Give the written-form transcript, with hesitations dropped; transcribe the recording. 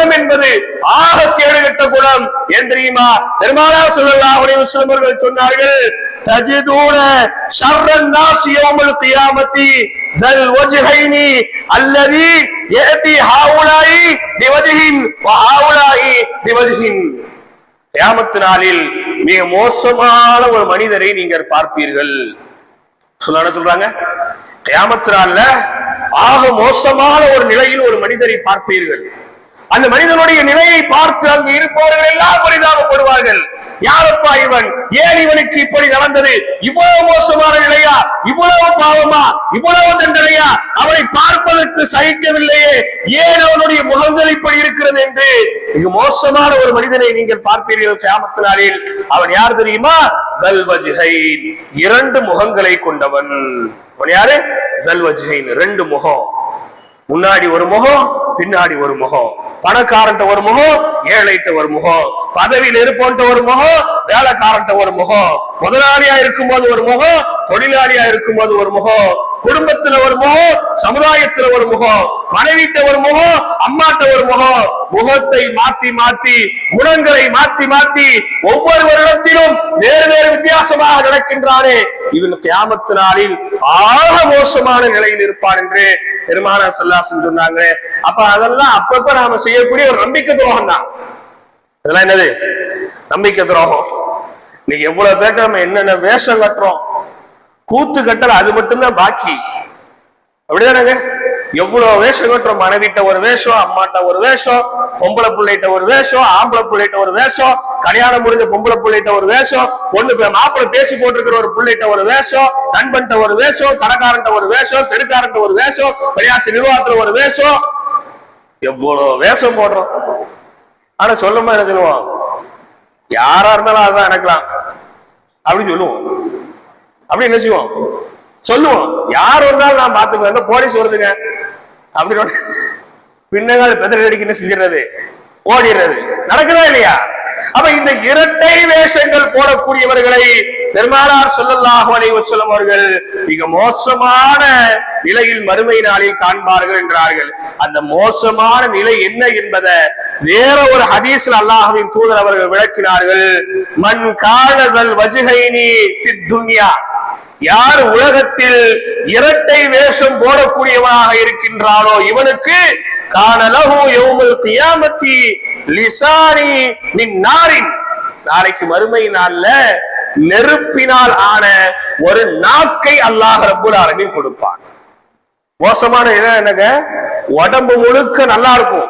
குணம் என்பது ஆக கேடுகட்ட குணம் என்றுமா பெருமானார் ஸல்லல்லாஹு அலைஹி வஸல்லம் அவர்கள் சொன்னார்கள். தஜிதூன ஷர்ரன் நாஸி யௌமல் கியாமத்தி தல் வஜ்ஹைனி அல்லதி யஅதி ஹாவுலாயி பிவஜ்ஹின் வ ஹாவுலாயி பிவஜ்ஹின். கியாமத் நாளில் மிக மோசமான ஒரு மனிதரை நீங்கள் பார்ப்பீர்கள். சொல்றாங்க, கியாமத் நாள்ல ஆக மோசமான ஒரு நிலையில் ஒரு மனிதரை பார்ப்பீர்கள். அந்த மனிதனுடைய நிலையை பார்த்து அங்கு இருப்பவர்கள் எல்லாம் பரிதாபப்படுவார்கள். யாரப்பா இவன், ஏன் இவனுக்கு இப்படி நடந்தது, இவ்வளவு மோசமான நிலையா, இவ்வளவு பாவமா, இவ்வளவு தண்டனையா, அவனை பார்ப்பதற்கு சகிக்கவில்லையே, ஏன் அவனுடைய முகங்கள் இப்படி இருக்கிறது என்று மிக மோசமான ஒரு மனிதனை நீங்கள் பார்ப்பீர்கள் கியாமத் நாளில். அவன் யார் தெரியுமா? தல் வஜ்ஹைன், இரண்டு முகங்களை கொண்டவன். அவன் யாரு? தல் வஜ்ஹைன், ரெண்டு முகம். முன்னாடி ஒரு முகம், பின்னாடி ஒரு முகம். பணக்காரன்ட்ட ஒரு முகம், ஏழைட்ட ஒரு முகம். பதவியில் இருப்போன்ட்ட ஒரு முகம், வேலைக்காரன்ட்ட ஒரு முகம். முதலாளியா இருக்கும்போது ஒரு முகம், தொழிலாளியா இருக்கும்போது ஒரு முகம். குடும்பத்துல ஒரு முகம், சமுதாயத்துல ஒரு முகம். மனைவிட்ட ஒரு முகம், அம்மாட்ட ஒரு முகம். முகத்தை மாத்தி மாத்தி, குணங்களை மாத்தி மாத்தி ஒவ்வொருவரிடத்திலும் வேறு வேறு வித்தியாசமாக நடக்கின்றானே, இவன் கியாமத் நாளில் ஆக மோசமான நிலையில் இருப்பான் என்று பெருமானார் ஸல்லல்லாஹு அலைஹி வஸல்லம் சொன்னாங்க. அப்ப அதெல்லாம் அப்பப்ப நாம செய்யக்கூடிய ஒரு நம்பிக்கை துரோகம் தான். அதெல்லாம் என்னது? நம்பிக்கை துரோகம். இன்னைக்கு எவ்வளவு பேர்ட்ட நம்ம என்னென்ன வேஷம் கட்டுறோம், கூத்து கட்டல, அது மட்டும்தான் பாக்கி. அப்படிதானங்க? எவ்வளவு வேஷம் கட்டுறோம். மனைவிட்ட ஒரு வேஷம், அம்மாட்ட ஒரு வேஷம், பொம்பளை பிள்ளைகிட்ட ஒரு வேஷம், ஆம்பளை பிள்ளைகிட்ட ஒரு வேஷம், கல்யாணம் முடிஞ்ச பொம்பளை பிள்ளைகிட்ட ஒரு வேஷம், பொண்ணு மாப்பிள்ளை பேசி போட்டிருக்கிற ஒரு பிள்ளைகிட்ட ஒரு வேஷம், நண்பன்ட்ட ஒரு வேஷம், கடைக்காரன்ட்ட ஒரு வேஷம், தெருக்காரன்ட்ட ஒரு வேஷம், பரியாசி நிர்வாகத்துல ஒரு வேஷம். எவ்வளவு வேஷம் போடுறோம். ஆனா சொல்லுமா என்ன சொல்லுவோம்? யாரா இருந்தாலும் அதுதான் எனக்கலாம் அப்படின்னு சொல்லுவோம். அப்படி என்ன செய்வோம்? சொல்லுவோம். யார் வந்தாலும் நான் பாத்துக்குவேன், போலீஸ் வருதுங்க அப்படின்னு பின்னங்கால பெதர் அடிக்க என்ன செஞ்சிடறது? ஓடிடுறது. நடக்குதா இல்லையா? அப்ப இந்த இரட்டை வேஷங்கள் போடக்கூடியவர்களை பெருமானார் ஸல்லல்லாஹு அலைஹி வஸல்லம் அவர்கள் மிக மோசமான நிலையில் மறுமை நாளில் காண்பார்கள் என்றார்கள். அந்த மோசமான நிலை என்ன என்பதை வேற ஒரு ஹதீஸ்ல அல்லாஹ்வின் தூதர் அவர்கள் விளக்கினார்கள். மன் கான தல் வஜ்ஹைனி ஃபித் துன்யா, யார் உலகத்தில் இரட்டை வேஷம் போடக்கூடியவனாக இருக்கின்றானோ இவனுக்கு கானலஹு யௌமுல் கியாமத்தி லிசானி மின் நாரின், நாளைக்கு மறுமை நாள்ல நெருப்பினால் ஆன ஒரு நாக்கை அல்லாஹ் ரப்பல் ஆலமீன் கொடுப்பான். மோசமான என்னங்க, உடம்பு முழுக்க நல்லா இருக்கும்,